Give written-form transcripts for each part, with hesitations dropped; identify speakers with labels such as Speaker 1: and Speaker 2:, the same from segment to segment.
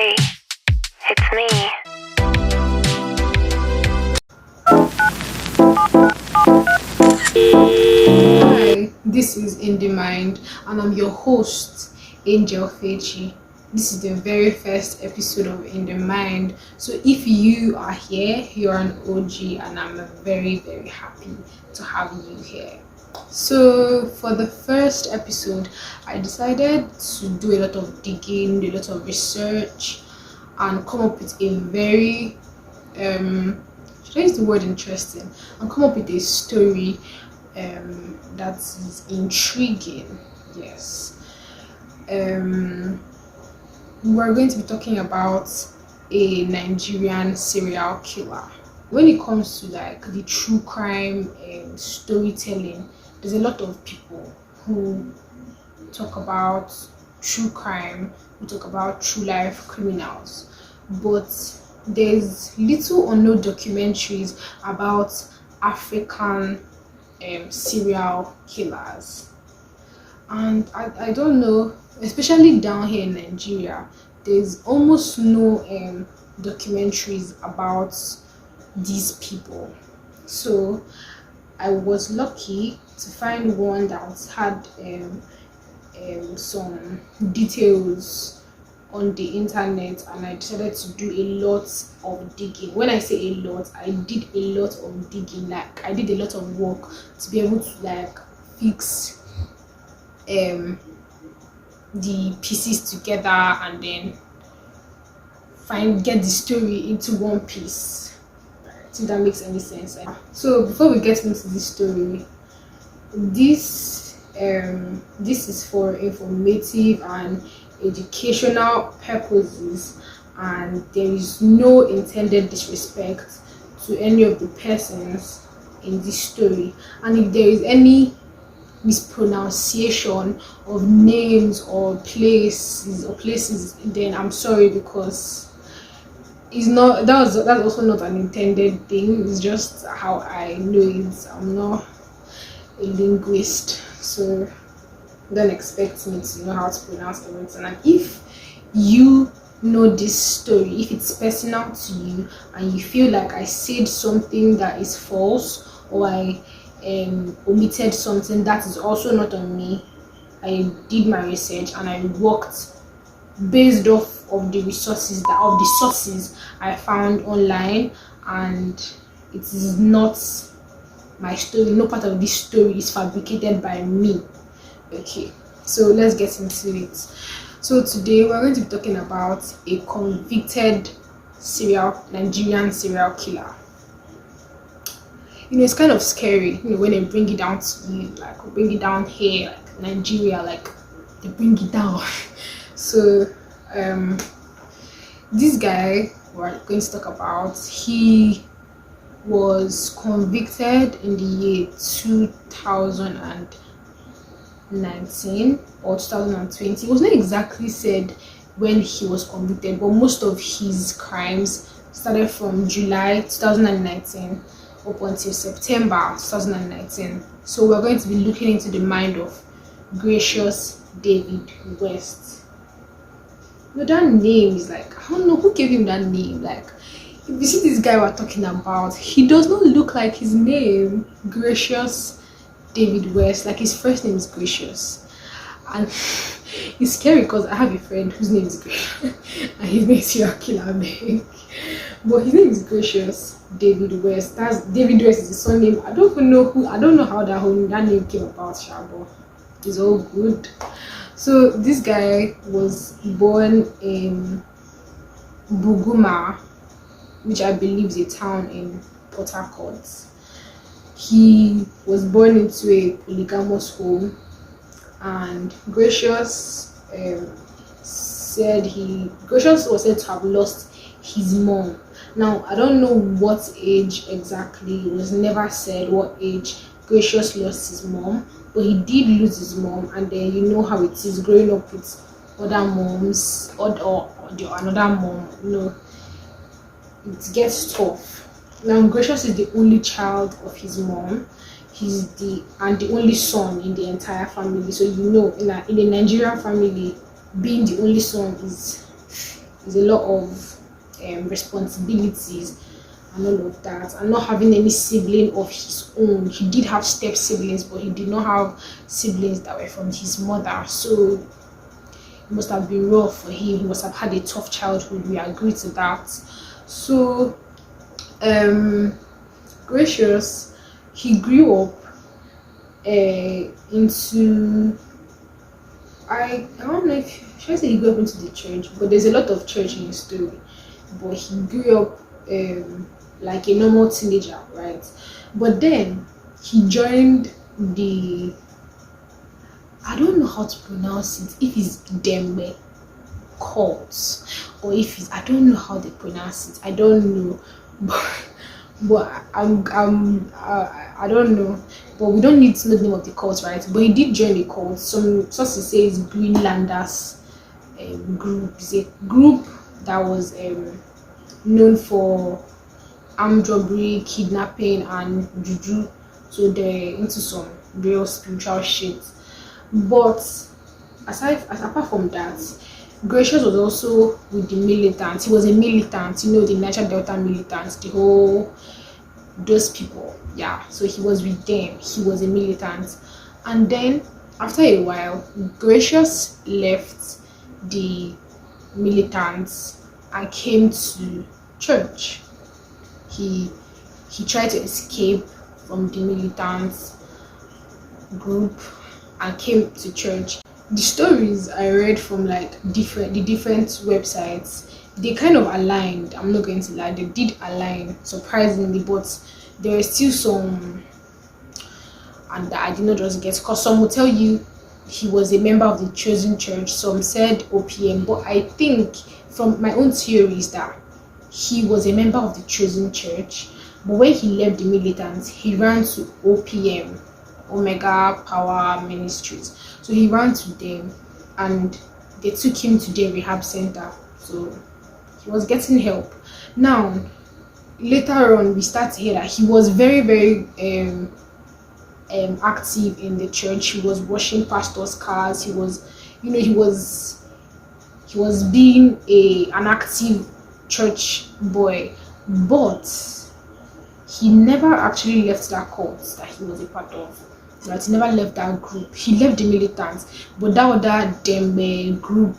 Speaker 1: Hey, it's me.
Speaker 2: Hi, this is In the Mind, and I'm your host, Angel Fechi. This is the very first episode of In the Mind. So if you are here, you're an OG, and I'm very, very happy to have you here. So for the first episode, I decided to do a lot of digging, a lot of research, and come up with a very should I use the word interesting, and come up with a story that is intriguing. Yes. We're going to be talking about a Nigerian serial killer. When it comes to like the true crime and storytelling, there's a lot of people who talk about true crime, who talk about true life criminals, but there's little or no documentaries about African serial killers. And I don't know, especially down here in Nigeria, there's almost no documentaries about these people. So I was lucky to find one that had some details on the internet, and I decided to do a lot of digging. When I say a lot, I did a lot of digging. Like I did a lot of work to be able to like fix the pieces together and then get the story into one piece. I think that makes any sense. So before we get into the story, this is for informative and educational purposes, and there is no intended disrespect to any of the persons in this story. And if there is any mispronunciation of names or places, then I'm sorry, because it's not that's also not an intended thing. It's just how I know it. I'm not a linguist, so don't expect me to know how to pronounce everything. And if you know this story, if it's personal to you and you feel like I said something that is false, or I omitted something, that is also not on me. I did my research and I worked based off of the sources I found online, and it is not my story. No part of this story is fabricated by me. Okay, so let's get into it. So today we're going to be talking about a convicted Nigerian serial killer. It's kind of scary, when they bring it down to you, like bring it down here, like Nigeria, like they bring it down. So this guy we're going to talk about, he was convicted in the year 2019 or 2020. It was not exactly said when he was convicted, but most of his crimes started from July 2019 up until September 2019. So we're going to be looking into the mind of Gracious David West. That name is like, I don't know who gave him that name. Like, if you see this guy we're talking about, he does not look like his name, Gracious David West. Like, his first name is Gracious, and it's scary because I have a friend whose name is Gracious and his name is serial killer, but his name is Gracious David West. That's David West is his surname. I don't know how that name came about, but it's all good. So this guy was born in Buguma, which I believe is a town in Port-Harcourt. He was born into a polygamous home, and Gracious was said to have lost his mom. Now I don't know what age exactly. It was never said what age Gracious lost his mom, but he did lose his mom. And then you know how it is growing up with other moms or another mom. It gets tough. Now Gracious is the only child of his mom. He's the only son in the entire family. So in a Nigerian family, being the only son is It's a lot of responsibilities and all of that, and not having any sibling of his own. He did have step siblings, but he did not have siblings that were from his mother. So it must have been rough for him. He must have had a tough childhood. We agree to that. So Gracious, he grew up into, I don't know if should I say he grew up into the church, but there's a lot of church in his story. But he grew up like a normal teenager, right? But then he joined the, I don't know how to pronounce it, if it's Dembe cults or if it's, I don't know how they pronounce it. I don't know, but I don't know. But we don't need to know the name of the cult, right? But he did join the cult. Some sources say it's Greenlanders group. It's a group that was known for armed robbery, kidnapping, and juju. So they're into some real spiritual shit. But apart from that, Gracious was also with the militants. He was a militant, you know, the Niger Delta militants, the whole those people. Yeah, so he was with them. He was a militant. And then after a while, Gracious left the militants and came to church. He tried to escape from the militants group and came to church. The stories I read from like different websites, they kind of aligned. I'm not going to lie, they did align surprisingly, but there are still some and that I did not just get, because some will tell you he was a member of the chosen church, some said OPM, but I think from my own theories that he was a member of the chosen church, but when he left the militants, he ran to OPM, Omega Power Ministries. So he ran to them and they took him to their rehab center. So he was getting help. Now, later on, we start to hear that he was very, very active in the church. He was washing pastors' cars. He was, you know, he was being an active church boy, but he never actually left that cult that he was a part of. Right? He never left that group. He left the militants, but that other Dembe group,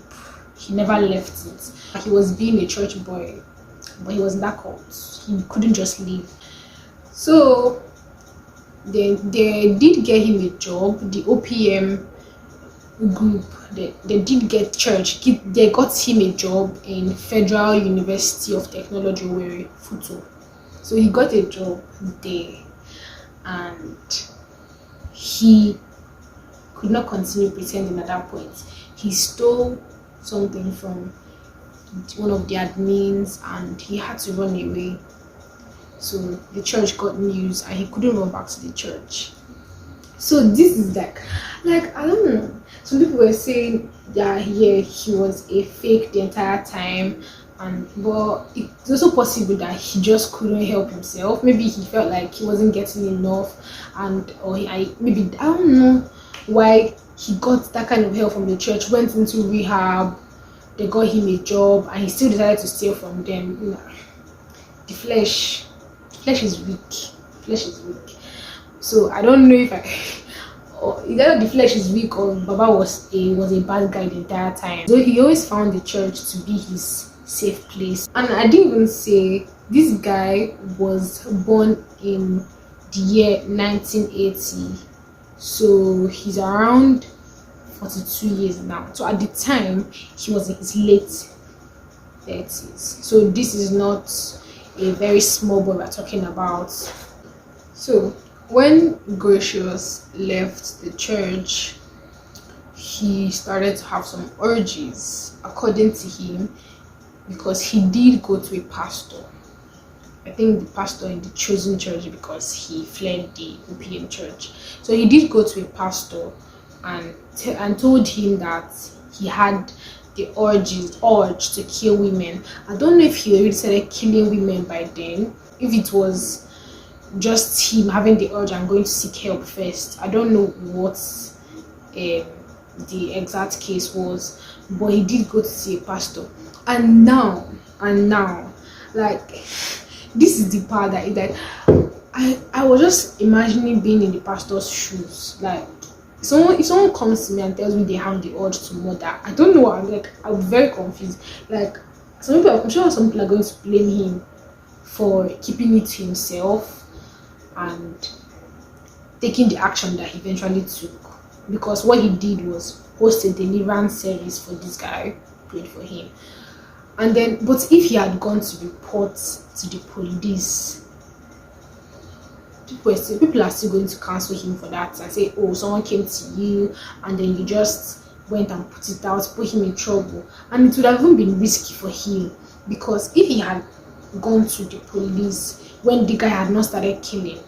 Speaker 2: he never left it. He was being a church boy, but he was in that cult. He couldn't just leave. So they did get him a job. The OPM group, they did get church. They got him a job in Federal University of Technology, Owerri, Futo. So he got a job there, and he could not continue pretending at that point. He stole something from one of the admins and he had to run away. So the church got news and he couldn't run back to the church. So this is like I don't know. Some people were saying that he was a fake the entire time, but it's also possible that he just couldn't help himself. Maybe he felt like he wasn't getting enough, I don't know why he got that kind of help from the church. Went into rehab, they got him a job, and he still decided to steal from them. You know, the flesh is weak. Flesh is weak. So I don't know if either the flesh is weak or Baba was a bad guy the entire time. So he always found the church to be his safe place. And I didn't even say this guy was born in the year 1980, so he's around 42 years now. So at the time he was in his late 30s. So this is not a very small boy we're talking about. So when Gracious left the church, he started to have some urges, according to him, because he did go to a pastor. I think the pastor in the chosen church, because he fled the OPM church. So he did go to a pastor and told him that he had the urge to kill women. I don't know if he already started killing women by then, if it was just him having the urge and going to seek help first. I don't know what the exact case was, but he did go to see a pastor. And now, and now, like, this is the part that I was just imagining being in the pastor's shoes. Like, if someone comes to me and tells me they have the urge to murder, I don't know. I'm very confused. Like, I'm sure some people are going to blame him for keeping it to himself and taking the action that he eventually took, because what he did was host a deliverance service for this guy, prayed for him, and then, but if he had gone to report to the police, people are still going to cancel him for that and say, oh, someone came to you and then you just went and put it out, put him in trouble. And it would have even been risky for him, because if he had gone to the police when the guy had not started killing,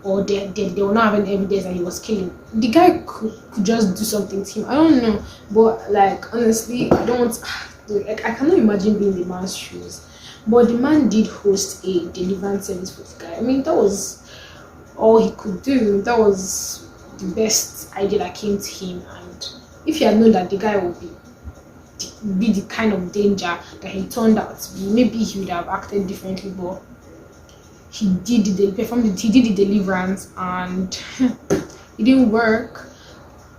Speaker 2: or they were not having evidence that he was killing, the guy could just do something to him. I don't know, but like, honestly, I don't want like, I cannot imagine being the man's shoes. But the man did host a deliverance service for the guy. I mean, that was all he could do. That was the best idea that came to him. And if he had known that the guy would be the kind of danger that he turned out to be, maybe he would have acted differently. But he did the deliverance, and it didn't work.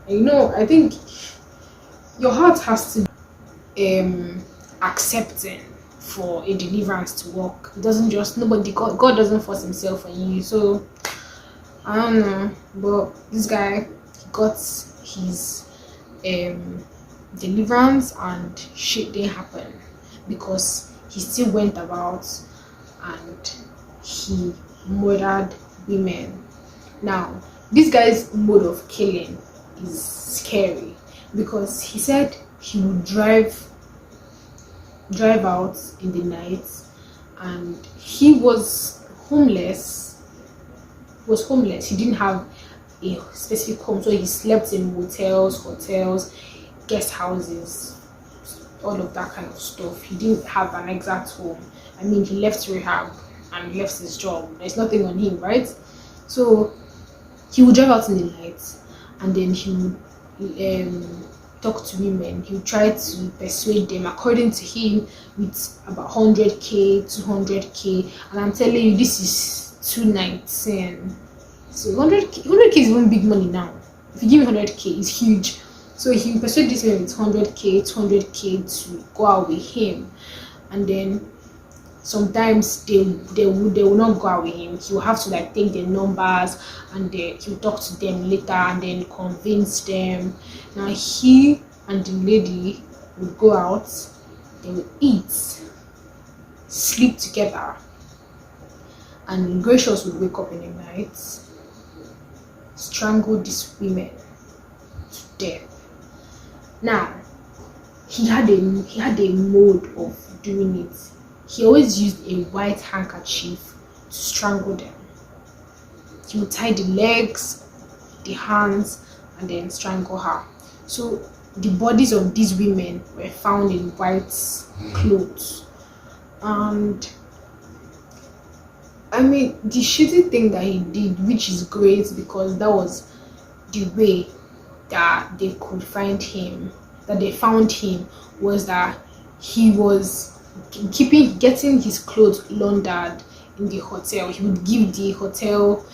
Speaker 2: And, I think your heart has to be accepting for a deliverance to work. It doesn't just, God doesn't force himself on you. So I don't know, but this guy got his deliverance and shit didn't happen, because he still went about and he murdered women. Now, this guy's mode of killing is scary, because he said he would drive out in the night, and he was homeless. He didn't have a specific home, so he slept in hotels, guest houses, all of that kind of stuff. He didn't have an exact home. I mean, he left rehab and left his job. There's nothing on him, right? So he would drive out in the night, and then he would talk to women. He would try to persuade them, according to him, with about 100k, 200k. And I'm telling you, this is 219. So 100k is even big money now. If you give me 100k, it's huge. So he would persuade this man with 100k, 200k to go out with him, and then sometimes they will not go out with him. He will have to like take their numbers, and he will talk to them later and then convince them. Now he and the lady will go out, they will eat, sleep together, and Gracious would wake up in the night, strangle these women to death. Now he had a mode of doing it. He always used a white handkerchief to strangle them. He would tie the legs, the hands, and then strangle her. So the bodies of these women were found in white clothes. And I mean, the shitty thing that he did, which is great because that was the way that they could find him, that they found him, was that he was getting his clothes laundered in the hotel. He would give the hotel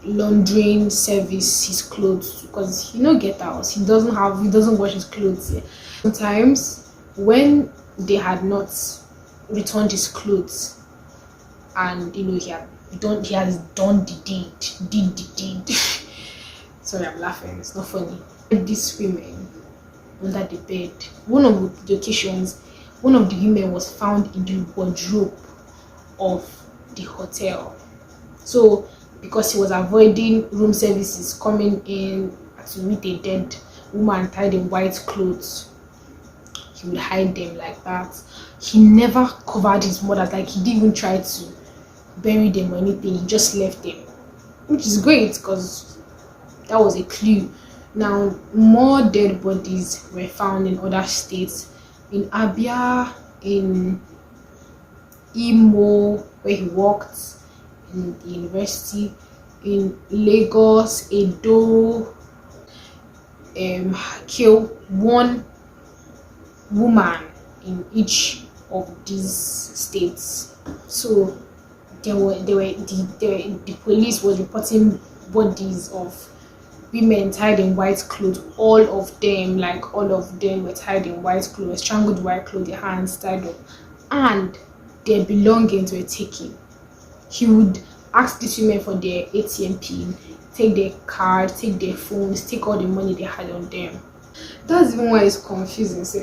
Speaker 2: laundering service his clothes, because he no get out. He doesn't wash his clothes. Sometimes when they had not returned his clothes, and he has done the deed. Sorry, I'm laughing. It's not funny. These women under the bed. One of the occasions, one of the women was found in the wardrobe of the hotel. So, because he was avoiding room services coming in to meet a dead woman tied in white clothes, he would hide them like that. He never covered his murders. Like, he didn't even try to bury them or anything. He just left them, which is great because that was a clue. Now, more dead bodies were found in other states, in Abia, in Imo, where he worked in the university, in Lagos, Edo. Killed one woman in each of these states. So the police was reporting bodies of women tied in white clothes. All of them were tied in white clothes, strangled white clothes, their hands tied up, and their belongings were taken. He would ask these women for their ATM pin, take their card, take their phones, take all the money they had on them. That's even why it's confusing. So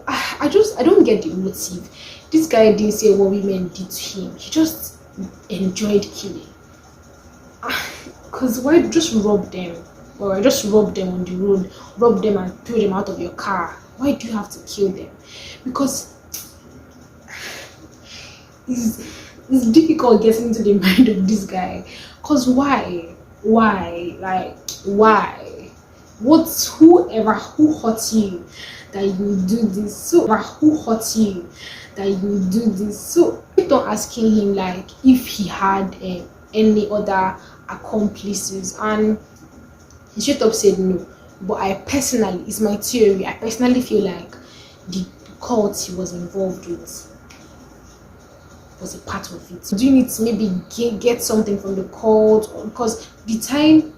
Speaker 2: I don't get the motive. This guy didn't say what women did to him. He just enjoyed killing. Because why just rob them? Or just rob them on the road, rob them and throw them out of your car? Why do you have to kill them? Because it's difficult getting into the mind of this guy. Because why? Like, why? Who hurt you that you do this? So who hurt you that you do this? So keep on asking him like if he had any other accomplices, and he straight up said no. But it's my theory, I personally feel like the cult he was involved with was a part of it. Do you need to maybe get something from the cult? Because the time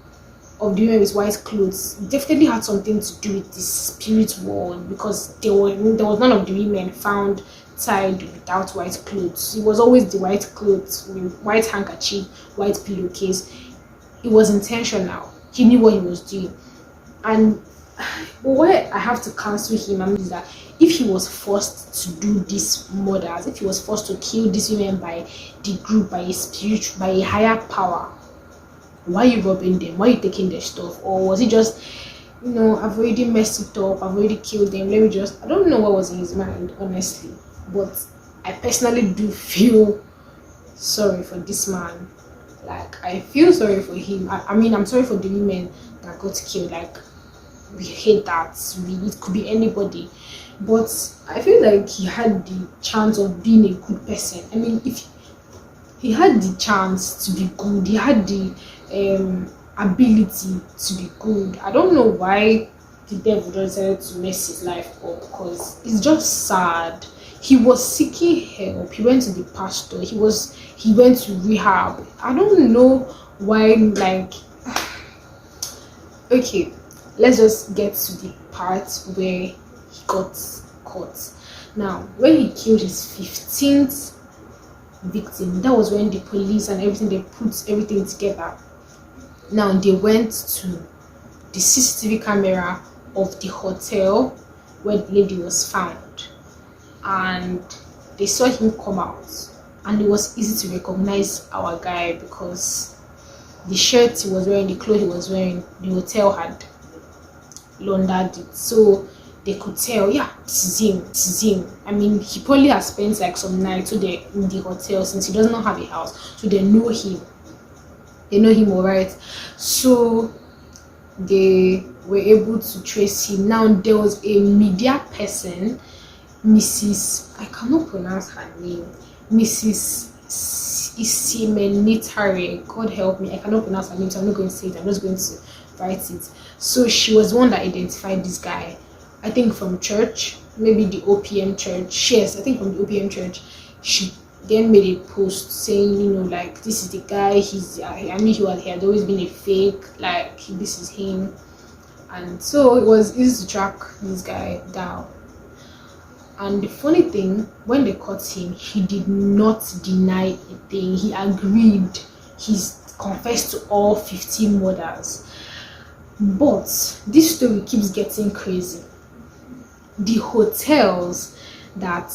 Speaker 2: of the women with white clothes definitely had something to do with this spirit world, because there was none of the women found tied without white clothes. It was always the white clothes, white handkerchief, white pillowcase. It was intentional. He knew what he was doing. And why I have to cancel him is that if he was forced to do these murders, if he was forced to kill these women by the group, by a higher power, why are you robbing them? Why are you taking their stuff? Or was it just, I've already messed it up, I've already killed them, I don't know what was in his mind, honestly. But I personally do feel sorry for this man. Like, I feel sorry for him. I'm sorry for the women that got killed. Like, we hate that. It could be anybody. But I feel like he had the chance of being a good person. If he had the chance to be good, he had the ability to be good. I don't know why the devil decided to mess his life up, because it's just sad. He was seeking help. He went to the pastor. He went to rehab. I don't know why. Okay, let's just get to the part where he got caught. Now, when he killed his 15th victim, that was when the police and everything, they put everything together. Now they went to the CCTV camera of the hotel where the lady was found, and they saw him come out, and it was easy to recognize our guy because the shirt he was wearing, the clothes he was wearing, the hotel had laundered it, so they could tell, yeah, this is him. He probably has spent like some nights in the hotel, since he does not have a house, so they know him. All right. So they were able to trace him. Now there was a media person, I cannot pronounce her name, Mrs. Isimenitare. God help me, I cannot pronounce her name, so I'm not going to say it. I'm just going to write it. So she was the one that identified this guy. I think from church, maybe the OPM church. Yes, I think from the OPM church. She then made a post saying, this is the guy. He had always been a fake. Like, this is him. And so it was easy to track this guy down. And the funny thing, when they caught him, he did not deny a thing. He agreed. He confessed to all 15 murders. But this story keeps getting crazy. The hotels that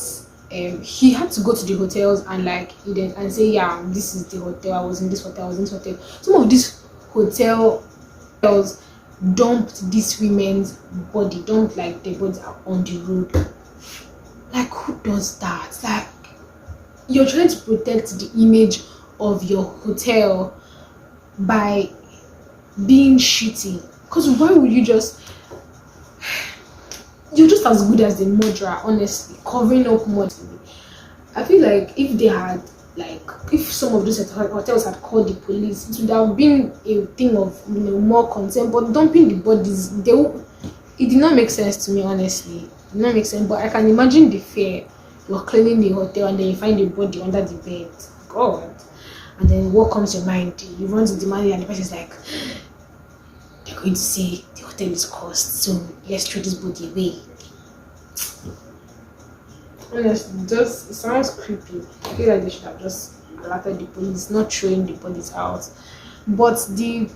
Speaker 2: he had to go to the hotels and say, yeah, this is the hotel, I was in this hotel, Some of these hotels dumped these women's body, their bodies on the road. Like, who does that? Like, you're trying to protect the image of your hotel by being shitty. Because why would you're just as good as the murderer, honestly, covering up murder. I feel like if some of those hotels had called the police, it would have been a thing of more concern. But dumping the bodies, it did not make sense to me, honestly. It not make sense, but I can imagine the fear. You're cleaning the hotel and then you find a body under the bed. God. And then what comes to your mind? You run to the manager and the person is like, they're going to say the hotel is cursed, so let's throw this body away. Honestly, just it sounds creepy. I feel like they should have just alerted the police, not throwing the bodies out. But the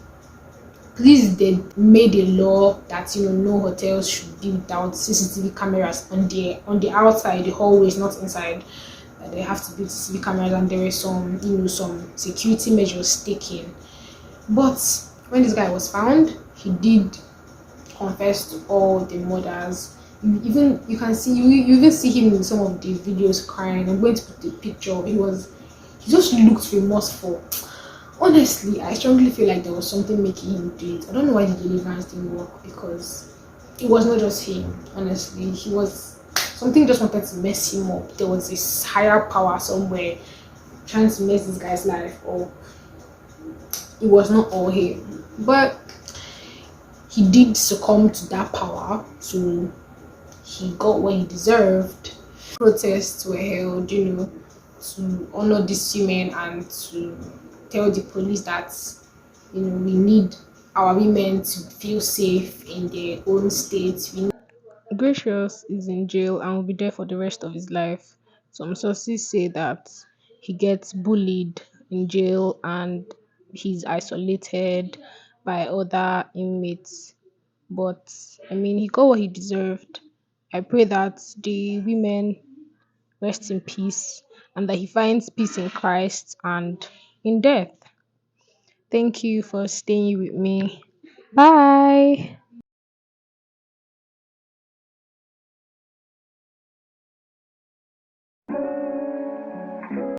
Speaker 2: police they made a law that no hotels should be without CCTV cameras on the outside, the hallways, not inside. That they have to be CCTV cameras, and there were some some security measures taken. But when this guy was found, he did confess to all the murders. You can see you even see him in some of the videos crying. I'm going to put the picture. He just looked remorseful. Honestly, I strongly feel like there was something making him do it. I don't know why the deliverance didn't work, because it was not just him. Honestly, he was something just wanted to mess him up. There was this higher power somewhere trying to mess this guy's life up. It was not all him, but he did succumb to that power, so he got what he deserved. Protests were held, to honor these women and to tell the police that we need our women to feel safe in their own states. Gracious is in jail and will be there for the rest of his life. Some sources say that he gets bullied in jail and he's isolated by other inmates. But I mean, he got what he deserved. I pray that the women rest in peace and that he finds peace in Christ and in death. Thank you for staying with me. Bye.